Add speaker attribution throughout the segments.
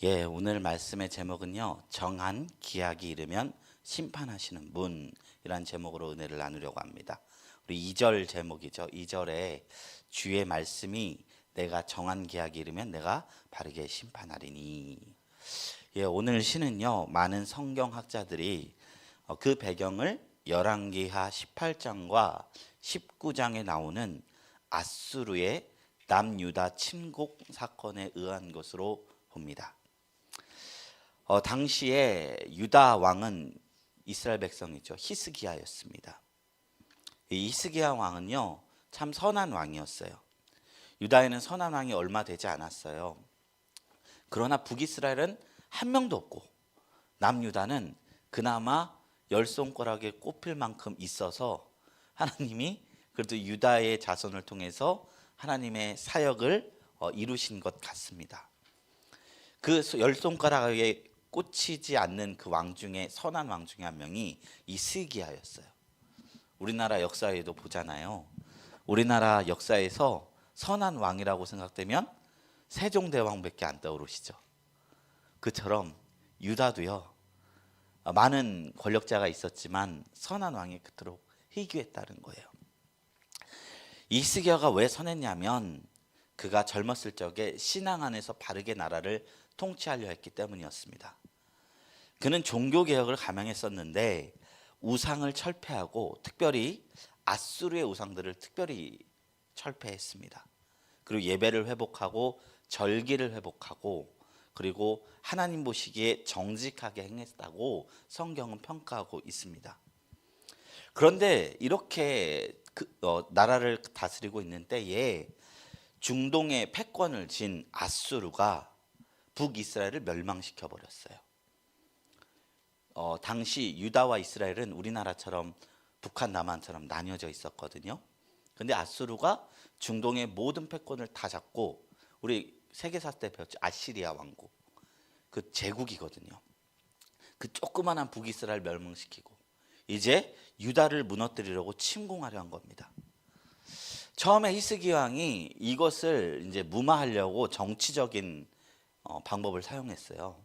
Speaker 1: 오늘 말씀의 제목은요. 정한 기약이 이르면 심판하시는 분이란 제목으로 은혜를 나누려고 합니다. 우리 2절 제목이죠. 2절에 주의 말씀이 내가 정한 기약이 이르면 내가 바르게 심판하리니. 오늘 시는요. 많은 성경학자들이 그 배경을 열왕기하 18장과 19장에 나오는 아수르의 남유다 침공 사건에 의한 것으로 봅니다. 당시에 유다 왕은 이스라엘 백성이죠. 히스기야였습니다. 이 히스기야 왕은요, 참 선한 왕이었어요. 유다에는 선한 왕이 얼마 되지 않았어요. 그러나 북이스라엘은 한 명도 없고 남유다는 그나마 열 손가락에 꼽힐 만큼 있어서 하나님이 그래도 유다의 자손을 통해서 하나님의 사역을 이루신 것 같습니다. 그 열 손가락에 꽂히지 않는 그 왕 중에 선한 왕 중에 한 명이 히스기야였어요. 우리나라 역사에도 보잖아요. 우리나라 역사에서 선한 왕이라고 생각되면 세종대왕밖에 안 떠오르시죠. 그처럼 유다도요. 많은 권력자가 있었지만 선한 왕이 그토록 희귀했다는 거예요. 히스기야가 왜 선했냐면 그가 젊었을 적에 신앙 안에서 바르게 나라를 통치하려 했기 때문이었습니다. 그는 종교개혁을 감행했었는데 우상을 철폐하고 특별히 아수르의 우상들을 특별히 철폐했습니다. 그리고 예배를 회복하고 절기를 회복하고 그리고 하나님 보시기에 정직하게 행했다고 성경은 평가하고 있습니다. 그런데 이렇게 나라를 다스리고 있는 때에 중동의 패권을 쥔 아수르가 북이스라엘을 멸망시켜 버렸어요. 당시 유다와 이스라엘은 우리나라처럼 북한 남한처럼 나뉘어져 있었거든요. 근데 아수르가 중동의 모든 패권을 다 잡고 우리 세계사 때 배웠죠. 아시리아 왕국. 그 제국이거든요. 그 조그만한 북이스라엘 멸망시키고 이제 유다를 무너뜨리려고 침공하려 한 겁니다. 처음에 히스기야 왕이 이것을 이제 무마하려고 정치적인 방법을 사용했어요.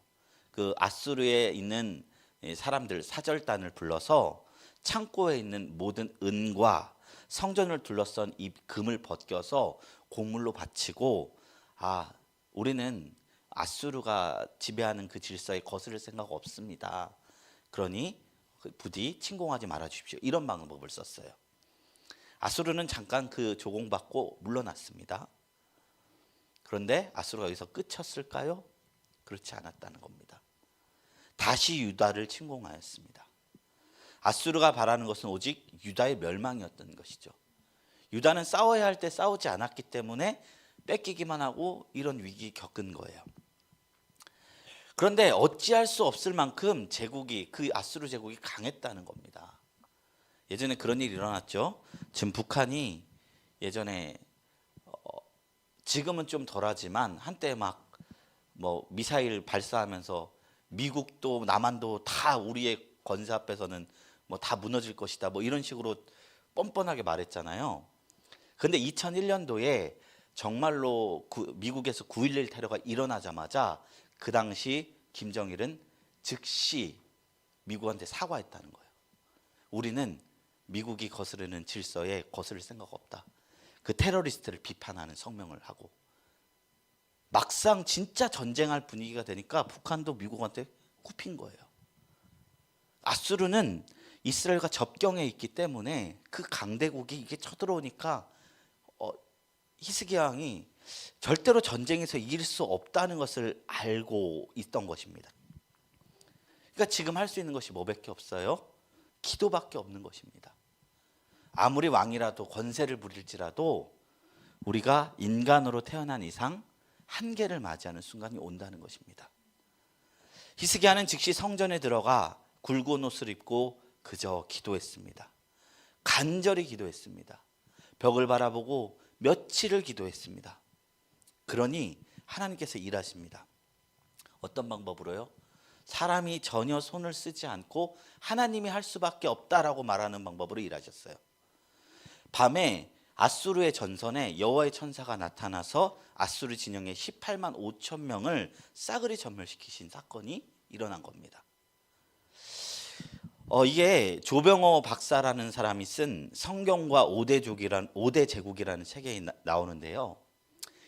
Speaker 1: 그 아수르에 있는 사람들 사절단을 불러서 창고에 있는 모든 은과 성전을 둘러싼 이 금을 벗겨서 곡물로 바치고 우리는 아수르가 지배하는 그 질서에 거스를 생각 없습니다. 그러니 부디 침공하지 말아 주십시오. 이런 방법을 썼어요. 아수르는 잠깐 그 조공받고 물러났습니다. 그런데 아수르가 여기서 끝이었을까요? 그렇지 않았다는 겁니다. 다시 유다를 침공하였습니다. 아수르가 바라는 것은 오직 유다의 멸망이었던 것이죠. 유다는 싸워야 할 때 싸우지 않았기 때문에 뺏기기만 하고 이런 위기 겪은 거예요. 그런데 어찌할 수 없을 만큼 그 아수르 제국이 강했다는 겁니다. 예전에 그런 일이 일어났죠. 지금 북한이 예전에 지금은 좀 덜하지만 한때 막 미사일 발사하면서 미국도 남한도 다 우리의 건세 앞에서는 다 무너질 것이다 이런 식으로 뻔뻔하게 말했잖아요. 근데 2001년도에 정말로 미국에서 9.11 테러가 일어나자마자 그 당시 김정일은 즉시 미국한테 사과했다는 거예요. 우리는 미국이 거스르는 질서에 거스를 생각 없다. 그 테러리스트를 비판하는 성명을 하고 막상 진짜 전쟁할 분위기가 되니까 북한도 미국한테 굽힌 거예요. 아수르는 이스라엘과 접경에 있기 때문에 그 강대국이 이게 쳐들어오니까 히스기야 왕이 절대로 전쟁에서 이길 수 없다는 것을 알고 있던 것입니다. 그러니까 지금 할 수 있는 것이 뭐밖에 없어요? 기도밖에 없는 것입니다. 아무리 왕이라도 권세를 부릴지라도 우리가 인간으로 태어난 이상 한계를 맞이하는 순간이 온다는 것입니다. 히스기야는 즉시 성전에 들어가 굵은 옷을 입고 그저 기도했습니다. 간절히 기도했습니다. 벽을 바라보고 며칠을 기도했습니다. 그러니 하나님께서 일하십니다. 어떤 방법으로요? 사람이 전혀 손을 쓰지 않고 하나님이 할 수밖에 없다라고 말하는 방법으로 일하셨어요. 밤에 아수르의 전선에 여호와의 천사가 나타나서 아수르 진영의 18만 5천 명을 싸그리 전멸시키신 사건이 일어난 겁니다. 이게 조병호 박사라는 사람이 쓴 성경과 5대 제국이라는 책에 나오는데요.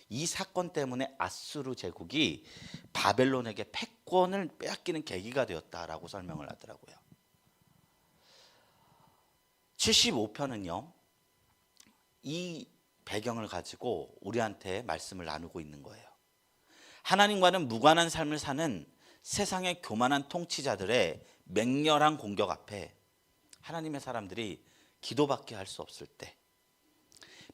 Speaker 1: 이 사건 때문에 아수르 제국이 바벨론에게 패권을 빼앗기는 계기가 되었다라고 설명을 하더라고요. 75편은요. 이 배경을 가지고 우리한테 말씀을 나누고 있는 거예요. 하나님과는 무관한 삶을 사는 세상의 교만한 통치자들의 맹렬한 공격 앞에 하나님의 사람들이 기도밖에 할 수 없을 때,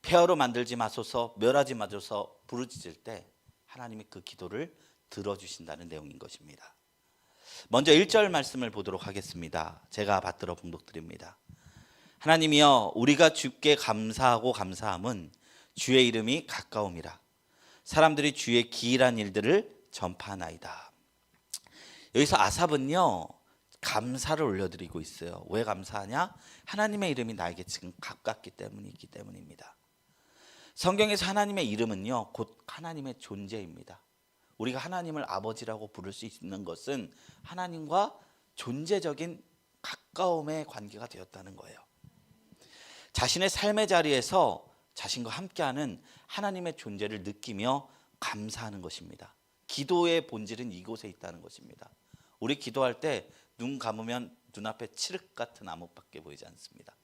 Speaker 1: 폐허로 만들지 마소서, 멸하지 마소서 부르짖을 때 하나님이 그 기도를 들어주신다는 내용인 것입니다. 먼저 1절 말씀을 보도록 하겠습니다. 제가 받들어 봉독드립니다. 하나님이여, 우리가 주께 감사하고 감사함은 주의 이름이 가까움이라. 사람들이 주의 기이한 일들을 전파하나이다. 여기서 아삽은요, 감사를 올려드리고 있어요. 왜 감사하냐? 하나님의 이름이 나에게 지금 가깝기 때문입니다. 성경에서 하나님의 이름은요, 곧 하나님의 존재입니다. 우리가 하나님을 아버지라고 부를 수 있는 것은 하나님과 존재적인 가까움의 관계가 되었다는 거예요. 자신의 삶의 자리에서 자신과 함께하는 하나님의 존재를 느끼며 감사하는 것입니다. 기도의 본질은 이곳에 있다는 것입니다. 우리 기도할 때 눈 감으면 눈앞에 칠흑 같은 암흑밖에 보이지 않습니다.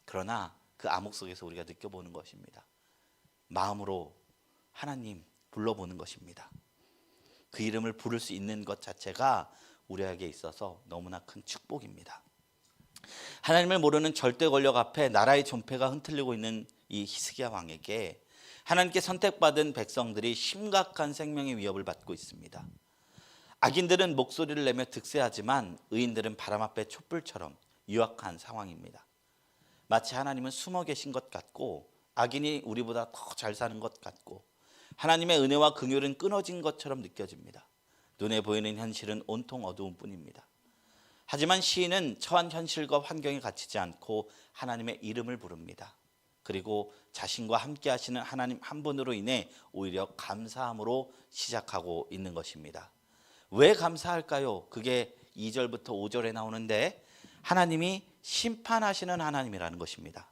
Speaker 1: 그러나 그 암흑 속에서 우리가 느껴보는 것입니다. 마음으로 하나님 불러보는 것입니다. 그 이름을 부를 수 있는 것 자체가 우리에게 있어서 너무나 큰 축복입니다. 하나님을 모르는 절대 권력 앞에 나라의 존폐가 흔들리고 있는 이 히스기야 왕에게 하나님께 선택받은 백성들이 심각한 생명의 위협을 받고 있습니다. 악인들은 목소리를 내며 득세하지만 의인들은 바람 앞에 촛불처럼 유약한 상황입니다. 마치 하나님은 숨어 계신 것 같고 악인이 우리보다 더 잘 사는 것 같고 하나님의 은혜와 긍휼은 끊어진 것처럼 느껴집니다. 눈에 보이는 현실은 온통 어두운 뿐입니다. 하지만 시인은 처한 현실과 환경에 갇히지 않고 하나님의 이름을 부릅니다. 그리고 자신과 함께 하시는 하나님 한 분으로 인해 오히려 감사함으로 시작하고 있는 것입니다. 왜 감사할까요? 그게 2절부터 5절에 나오는데 하나님이 심판하시는 하나님이라는 것입니다.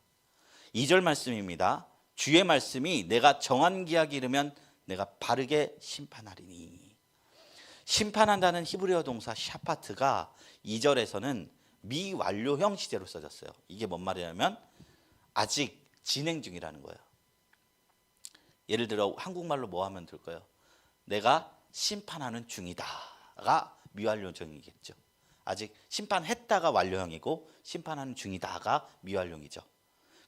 Speaker 1: 2절 말씀입니다. 주의 말씀이 내가 정한 기약이 이르면 내가 바르게 심판하리니. 심판한다는 히브리어 동사 샤파트가 2절에서는 미완료형 시제로 써졌어요. 이게 뭔 말이냐면 아직 진행 중이라는 거예요. 예를 들어 한국말로 뭐 하면 될까요? 내가 심판하는 중이다가 미완료형이겠죠. 아직 심판했다가 완료형이고 심판하는 중이다가 미완료형이죠.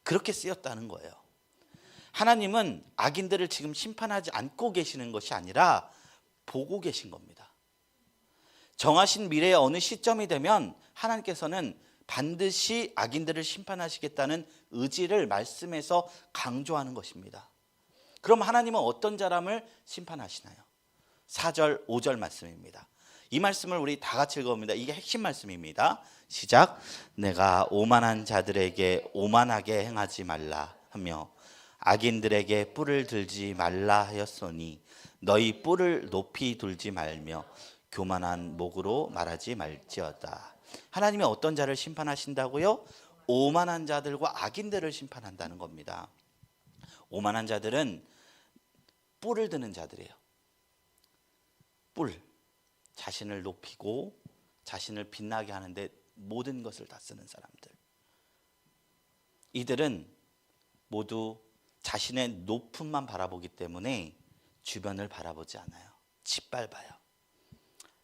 Speaker 1: 그렇게 쓰였다는 거예요. 하나님은 악인들을 지금 심판하지 않고 계시는 것이 아니라 보고 계신 겁니다. 정하신 미래의 어느 시점이 되면 하나님께서는 반드시 악인들을 심판하시겠다는 의지를 말씀에서 강조하는 것입니다. 그럼 하나님은 어떤 사람을 심판하시나요? 4절, 5절 말씀입니다. 이 말씀을 우리 다 같이 읽어봅니다. 이게 핵심 말씀입니다. 시작. 내가 오만한 자들에게 오만하게 행하지 말라 하며 악인들에게 뿔을 들지 말라 하였으니 너희 뿔을 높이 들지 말며 교만한 목으로 말하지 말지어다. 하나님이 어떤 자를 심판하신다고요? 오만한 자들과 악인들을 심판한다는 겁니다. 오만한 자들은 뿔을 드는 자들이에요. 뿔, 자신을 높이고 자신을 빛나게 하는데 모든 것을 다 쓰는 사람들. 이들은 모두 자신의 높음만 바라보기 때문에 주변을 바라보지 않아요. 짓밟아요.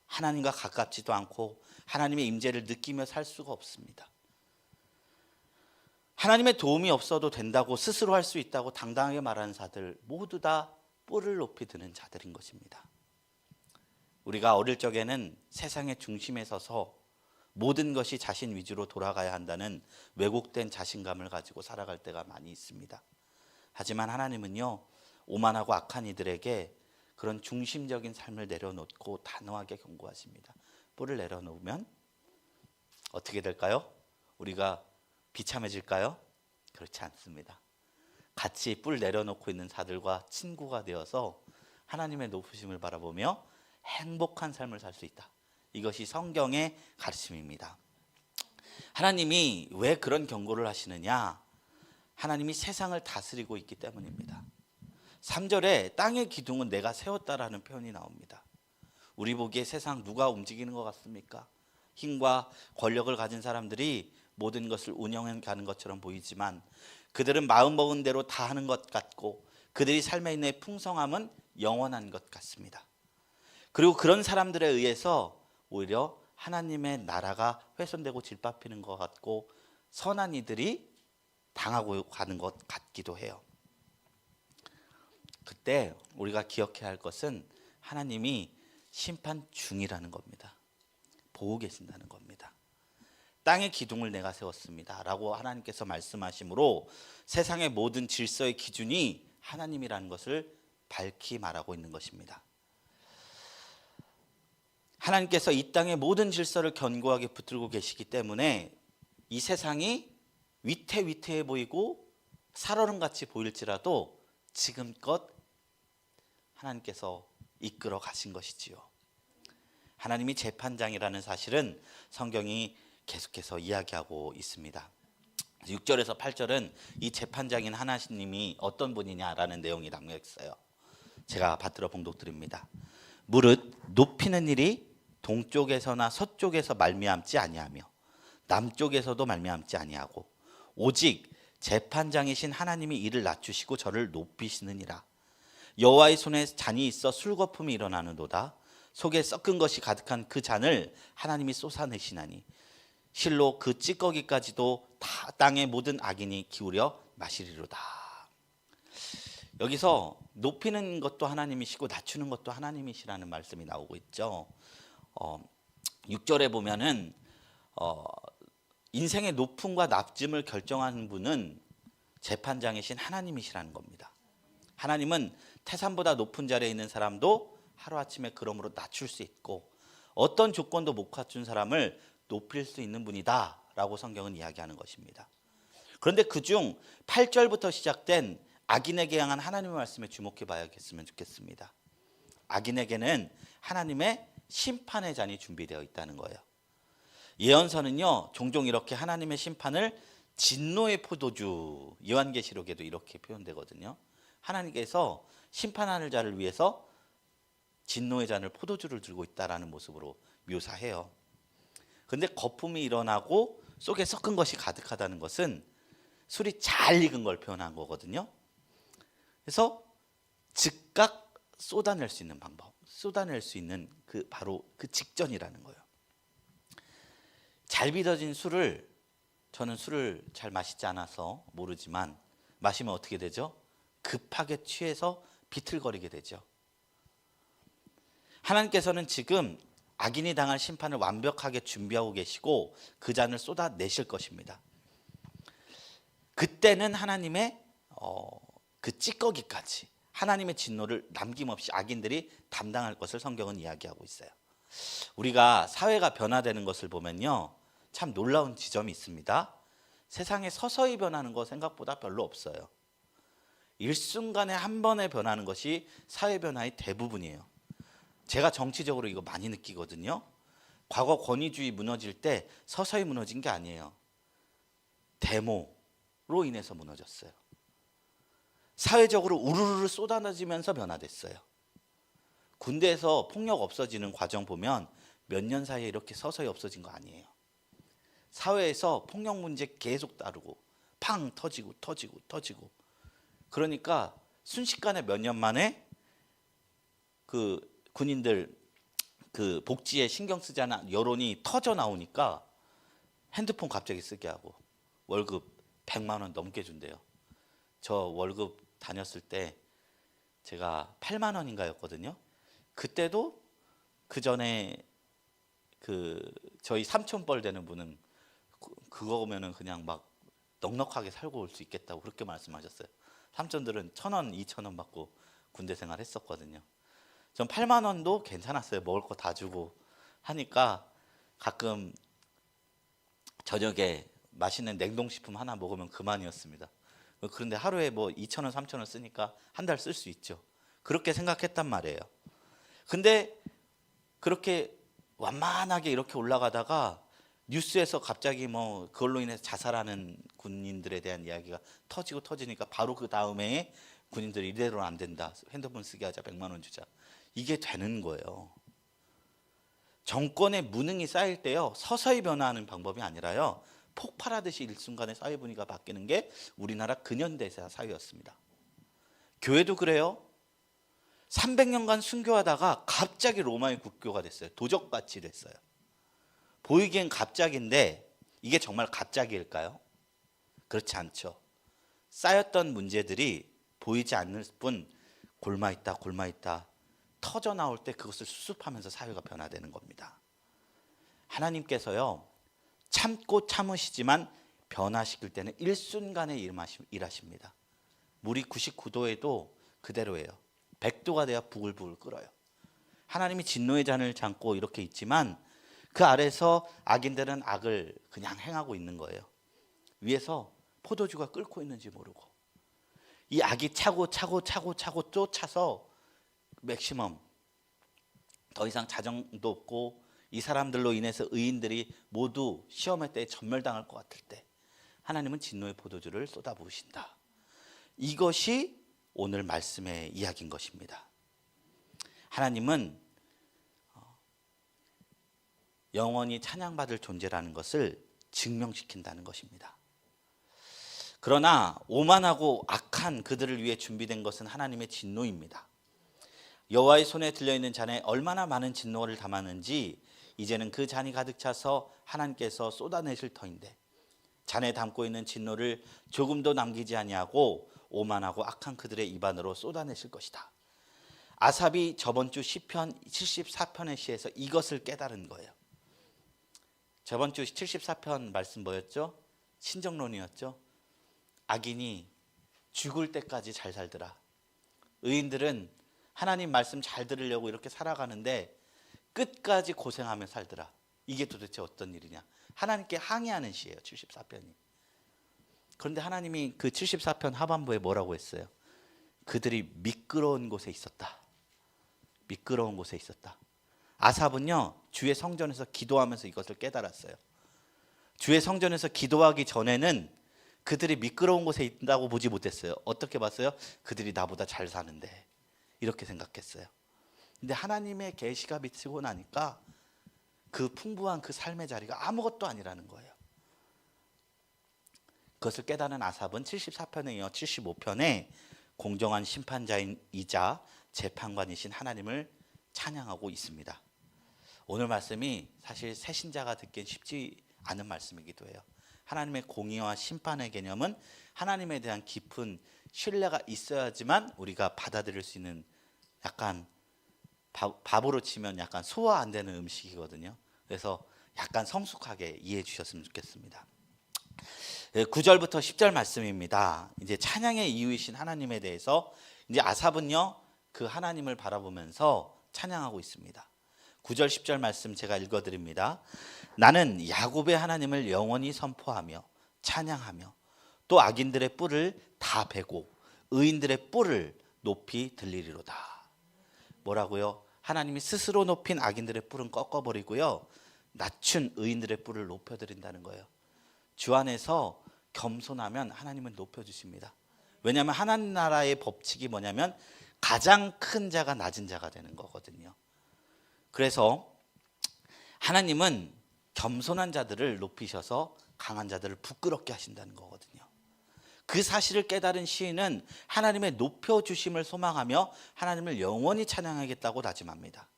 Speaker 1: 하나님과 가깝지도 않고 하나님의 임재를 느끼며 살 수가 없습니다. 하나님의 도움이 없어도 된다고 스스로 할 수 있다고 당당하게 말하는 자들 모두 다 뿔을 높이 드는 자들인 것입니다. 우리가 어릴 적에는 세상의 중심에 서서 모든 것이 자신 위주로 돌아가야 한다는 왜곡된 자신감을 가지고 살아갈 때가 많이 있습니다. 하지만 하나님은요, 오만하고 악한 이들에게 그런 중심적인 삶을 내려놓고 단호하게 경고하십니다. 뿔을 내려놓으면 어떻게 될까요? 우리가 비참해질까요? 그렇지 않습니다. 같이 뿔 내려놓고 있는 자들과 친구가 되어서 하나님의 높으심을 바라보며 행복한 삶을 살 수 있다. 이것이 성경의 가르침입니다. 하나님이 왜 그런 경고를 하시느냐? 하나님이 세상을 다스리고 있기 때문입니다. 3절에 땅의 기둥은 내가 세웠다라는 표현이 나옵니다. 우리 보기에 세상 누가 움직이는 것 같습니까? 힘과 권력을 가진 사람들이 모든 것을 운영해 가는 것처럼 보이지만 그들은 마음먹은 대로 다 하는 것 같고 그들이 삶에 있는 풍성함은 영원한 것 같습니다. 그리고 그런 사람들에 의해서 오히려 하나님의 나라가 훼손되고 질밟히는 것 같고 선한 이들이 당하고 가는 것 같기도 해요. 그때 우리가 기억해야 할 것은 하나님이 심판 중이라는 겁니다. 보고 계신다는 겁니다. 땅의 기둥을 내가 세웠습니다 라고 하나님께서 말씀하심으로 세상의 모든 질서의 기준이 하나님이라는 것을 밝히 말하고 있는 것입니다. 하나님께서 이 땅의 모든 질서를 견고하게 붙들고 계시기 때문에 이 세상이 위태위태해 보이고 살얼음같이 보일지라도 지금껏 하나님께서 이끌어 가신 것이지요. 하나님이 재판장이라는 사실은 성경이 계속해서 이야기하고 있습니다. 6절에서 8절은 이 재판장인 하나님이 어떤 분이냐라는 내용이 담겨 있어요. 제가 받들어 봉독드립니다. 무릇 높이는 일이 동쪽에서나 서쪽에서 말미암지 아니하며 남쪽에서도 말미암지 아니하고 오직 재판장이신 하나님이 이를 낮추시고 저를 높이시느니라. 여호와의 손에 잔이 있어 술거품이 일어나는도다. 속에 썩은 것이 가득한 그 잔을 하나님이 쏟아내시나니 실로 그 찌꺼기까지도 다 땅의 모든 악인이 기울여 마시리로다. 여기서 높이는 것도 하나님이시고 낮추는 것도 하나님이시라는 말씀이 나오고 있죠. 6절에 보면은 인생의 높음과 낮음을 결정하는 분은 재판장이신 하나님이시라는 겁니다. 하나님은 태산보다 높은 자리에 있는 사람도 하루아침에 그러므로 낮출 수 있고 어떤 조건도 못 갖춘 사람을 높일 수 있는 분이다 라고 성경은 이야기하는 것입니다. 그런데 그중 8절부터 시작된 악인에게 향한 하나님의 말씀에 주목해 봐야겠으면 좋겠습니다. 악인에게는 하나님의 심판의 잔이 준비되어 있다는 거예요. 예언서는요 종종 이렇게 하나님의 심판을 진노의 포도주, 요한계시록에도 이렇게 표현되거든요. 하나님께서 심판하는 자를 위해서 진노의 잔을 포도주를 들고 있다라는 모습으로 묘사해요. 그런데 거품이 일어나고 속에 섞은 것이 가득하다는 것은 술이 잘 익은 걸 표현한 거거든요. 그래서 즉각 쏟아낼 수 있는 방법, 쏟아낼 수 있는 바로 그 직전이라는 거예요. 잘 빚어진 술을, 저는 술을 잘 마시지 않아서 모르지만 마시면 어떻게 되죠? 급하게 취해서 비틀거리게 되죠. 하나님께서는 지금 악인이 당할 심판을 완벽하게 준비하고 계시고 그 잔을 쏟아내실 것입니다. 그때는 하나님의 그 찌꺼기까지 하나님의 진노를 남김없이 악인들이 담당할 것을 성경은 이야기하고 있어요. 우리가 사회가 변화되는 것을 보면요 참 놀라운 지점이 있습니다. 세상에 서서히 변하는 거 생각보다 별로 없어요. 일순간에 한 번에 변하는 것이 사회 변화의 대부분이에요. 제가 정치적으로 이거 많이 느끼거든요. 과거 권위주의 무너질 때 서서히 무너진 게 아니에요. 데모로 인해서 무너졌어요. 사회적으로 우르르 쏟아지면서 변화됐어요. 군대에서 폭력 없어지는 과정 보면 몇 년 사이에 이렇게 서서히 없어진 거 아니에요. 사회에서 폭력 문제 계속 따르고 팡 터지고 그러니까 순식간에 몇 년 만에 그 군인들 그 복지에 신경 쓰지 않은 여론이 터져 나오니까 핸드폰 갑자기 쓰게 하고 월급 100만 원 넘게 준대요. 저 월급 다녔을 때 제가 8만 원인가였거든요. 그때도 그 전에 그 저희 삼촌뻘 되는 분은 그거면은 그냥 막 넉넉하게 살고 올 수 있겠다고 그렇게 말씀하셨어요. 삼촌들은 1,000원, 2,000원 받고 군대 생활했었거든요. 전 8만 원도 괜찮았어요. 먹을 거 다 주고 하니까 가끔 저녁에 맛있는 냉동식품 하나 먹으면 그만이었습니다. 그런데 하루에 뭐 2,000원, 3,000원 쓰니까 한 달 쓸 수 있죠. 그렇게 생각했단 말이에요. 근데 그렇게 완만하게 이렇게 올라가다가 뉴스에서 갑자기 뭐 그걸로 인해서 자살하는 군인들에 대한 이야기가 터지니까 바로 그 다음에 군인들이 이대로는 안 된다. 핸드폰 쓰게 하자. 100만 원 주자. 이게 되는 거예요. 정권의 무능이 쌓일 때요. 서서히 변화하는 방법이 아니라요. 폭발하듯이 일순간에 사회 분위기가 바뀌는 게 우리나라 근현대사 사회였습니다. 교회도 그래요. 300년간 순교하다가 갑자기 로마의 국교가 됐어요. 도적같이 됐어요. 보이기엔 갑작인데 이게 정말 갑작일까요? 그렇지 않죠. 쌓였던 문제들이 보이지 않을 뿐 골마있다 터져 나올 때 그것을 수습하면서 사회가 변화되는 겁니다. 하나님께서요, 참고 참으시지만 변화시킬 때는 일순간에 일하십니다. 물이 99도에도 그대로예요. 100도가 돼야 부글부글 끓어요. 하나님이 진노의 잔을 잠고 이렇게 있지만 그 아래서 악인들은 악을 그냥 행하고 있는 거예요. 위에서 포도주가 끓고 있는지 모르고 이 악이 차고 쫓아서 맥시멈 더 이상 자정도 없고 이 사람들로 인해서 의인들이 모두 시험의 때에 전멸당할 것 같을 때 하나님은 진노의 포도주를 쏟아부으신다. 이것이 오늘 말씀의 이야기인 것입니다. 하나님은 영원히 찬양받을 존재라는 것을 증명시킨다는 것입니다. 그러나 오만하고 악한 그들을 위해 준비된 것은 하나님의 진노입니다. 여호와의 손에 들려있는 잔에 얼마나 많은 진노를 담았는지 이제는 그 잔이 가득 차서 하나님께서 쏟아내실 터인데 잔에 담고 있는 진노를 조금도 남기지 아니하고 오만하고 악한 그들의 입안으로 쏟아내실 것이다. 아삽이 저번 주 시편 74편의 시에서 이것을 깨달은 거예요. 저번 주 74편 말씀 뭐였죠? 신정론이었죠. 악인이 죽을 때까지 잘 살더라. 의인들은 하나님 말씀 잘 들으려고 이렇게 살아가는데 끝까지 고생하며 살더라. 이게 도대체 어떤 일이냐. 하나님께 항의하는 시예요. 74편이. 그런데 하나님이 그 74편 하반부에 뭐라고 했어요? 그들이 미끄러운 곳에 있었다. 미끄러운 곳에 있었다. 아삽은요, 주의 성전에서 기도하면서 이것을 깨달았어요. 주의 성전에서 기도하기 전에는 그들이 미끄러운 곳에 있다고 보지 못했어요. 어떻게 봤어요? 그들이 나보다 잘 사는데 이렇게 생각했어요. 근데 하나님의 계시가 비치고 나니까 그 풍부한 그 삶의 자리가 아무것도 아니라는 거예요. 그것을 깨달은 아삽은 74편에 이어 75편에 공정한 심판자이자 재판관이신 하나님을 찬양하고 있습니다. 오늘 말씀이 사실 새신자가 듣기엔 쉽지 않은 말씀이기도 해요. 하나님의 공의와 심판의 개념은 하나님에 대한 깊은 신뢰가 있어야지만 우리가 받아들일 수 있는, 약간 밥으로 치면 약간 소화 안 되는 음식이거든요. 그래서 약간 성숙하게 이해해 주셨으면 좋겠습니다. 9절부터 10절 말씀입니다. 이제 찬양의 이유이신 하나님에 대해서 이제 아삽은요, 그 하나님을 바라보면서 찬양하고 있습니다. 9절 10절 말씀 제가 읽어드립니다. 나는 야곱의 하나님을 영원히 선포하며 찬양하며 또 악인들의 뿔을 다 베고 의인들의 뿔을 높이 들리리로다. 뭐라고요? 하나님이 스스로 높인 악인들의 뿔은 꺾어버리고요, 낮춘 의인들의 뿔을 높여드린다는 거예요. 주 안에서 겸손하면 하나님은 높여주십니다. 왜냐하면 하나님 나라의 법칙이 뭐냐면 가장 큰 자가 낮은 자가 되는 거거든요. 그래서 하나님은 겸손한 자들을 높이셔서 강한 자들을 부끄럽게 하신다는 거거든요. 그 사실을 깨달은 시인은 하나님의 높여주심을 소망하며 하나님을 영원히 찬양하겠다고 다짐합니다.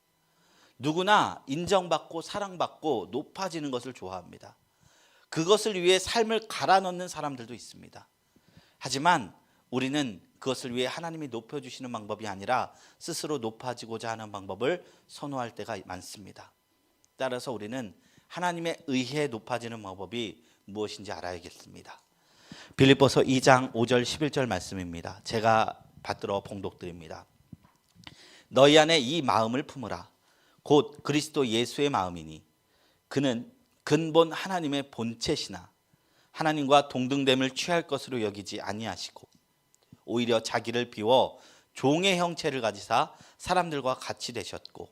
Speaker 1: 누구나 인정받고 사랑받고 높아지는 것을 좋아합니다. 그것을 위해 삶을 갈아 넣는 사람들도 있습니다. 하지만 우리는 그것을 위해 하나님이 높여주시는 방법이 아니라 스스로 높아지고자 하는 방법을 선호할 때가 많습니다. 따라서 우리는 하나님에 의해 높아지는 방법이 무엇인지 알아야겠습니다. 빌립보서 2장 5절 11절 말씀입니다. 제가 받들어 봉독드립니다. 너희 안에 이 마음을 품으라. 곧 그리스도 예수의 마음이니 그는 근본 하나님의 본체시나 하나님과 동등됨을 취할 것으로 여기지 아니하시고 오히려 자기를 비워 종의 형체를 가지사 사람들과 같이 되셨고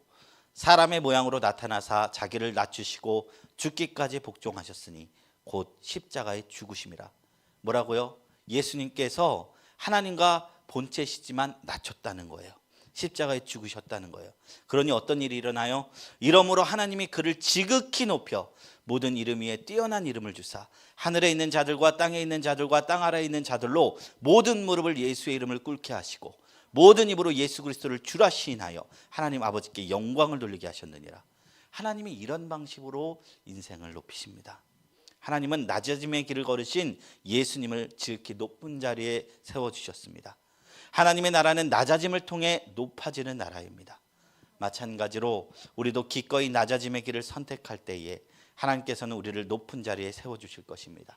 Speaker 1: 사람의 모양으로 나타나사 자기를 낮추시고 죽기까지 복종하셨으니 곧 십자가에 죽으심이라. 뭐라고요? 예수님께서 하나님과 본체시지만 낮췄다는 거예요. 십자가에 죽으셨다는 거예요. 그러니 어떤 일이 일어나요? 이러므로 하나님이 그를 지극히 높여 모든 이름 위에 뛰어난 이름을 주사 하늘에 있는 자들과 땅에 있는 자들과 땅 아래에 있는 자들로 모든 무릎을 예수의 이름을 꿇게 하시고 모든 입으로 예수 그리스도를 주라 시인하여 하나님 아버지께 영광을 돌리게 하셨느니라. 하나님이 이런 방식으로 인생을 높이십니다. 하나님은 낮아짐의 길을 걸으신 예수님을 지극히 높은 자리에 세워주셨습니다. 하나님의 나라는 낮아짐을 통해 높아지는 나라입니다. 마찬가지로 우리도 기꺼이 낮아짐의 길을 선택할 때에 하나님께서는 우리를 높은 자리에 세워주실 것입니다.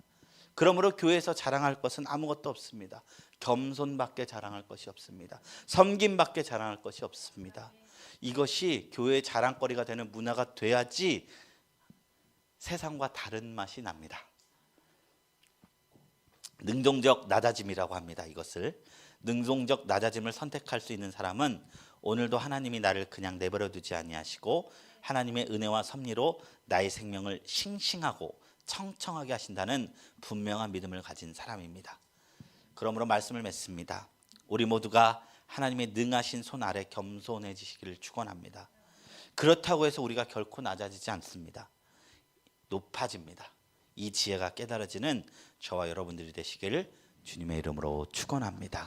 Speaker 1: 그러므로 교회에서 자랑할 것은 아무것도 없습니다. 겸손밖에 자랑할 것이 없습니다. 섬김밖에 자랑할 것이 없습니다. 이것이 교회의 자랑거리가 되는 문화가 돼야지 세상과 다른 맛이 납니다. 능동적 낮아짐이라고 합니다. 이것을 능동적 낮아짐을 선택할 수 있는 사람은 오늘도 하나님이 나를 그냥 내버려 두지 아니하시고 하나님의 은혜와 섭리로 나의 생명을 싱싱하고 청청하게 하신다는 분명한 믿음을 가진 사람입니다. 그러므로 말씀을 맺습니다. 우리 모두가 하나님의 능하신 손 아래 겸손해지시기를 축원합니다. 그렇다고 해서 우리가 결코 낮아지지 않습니다. 높아집니다. 이 지혜가 깨달아지는 저와 여러분들이 되시기를 주님의 이름으로 축원합니다.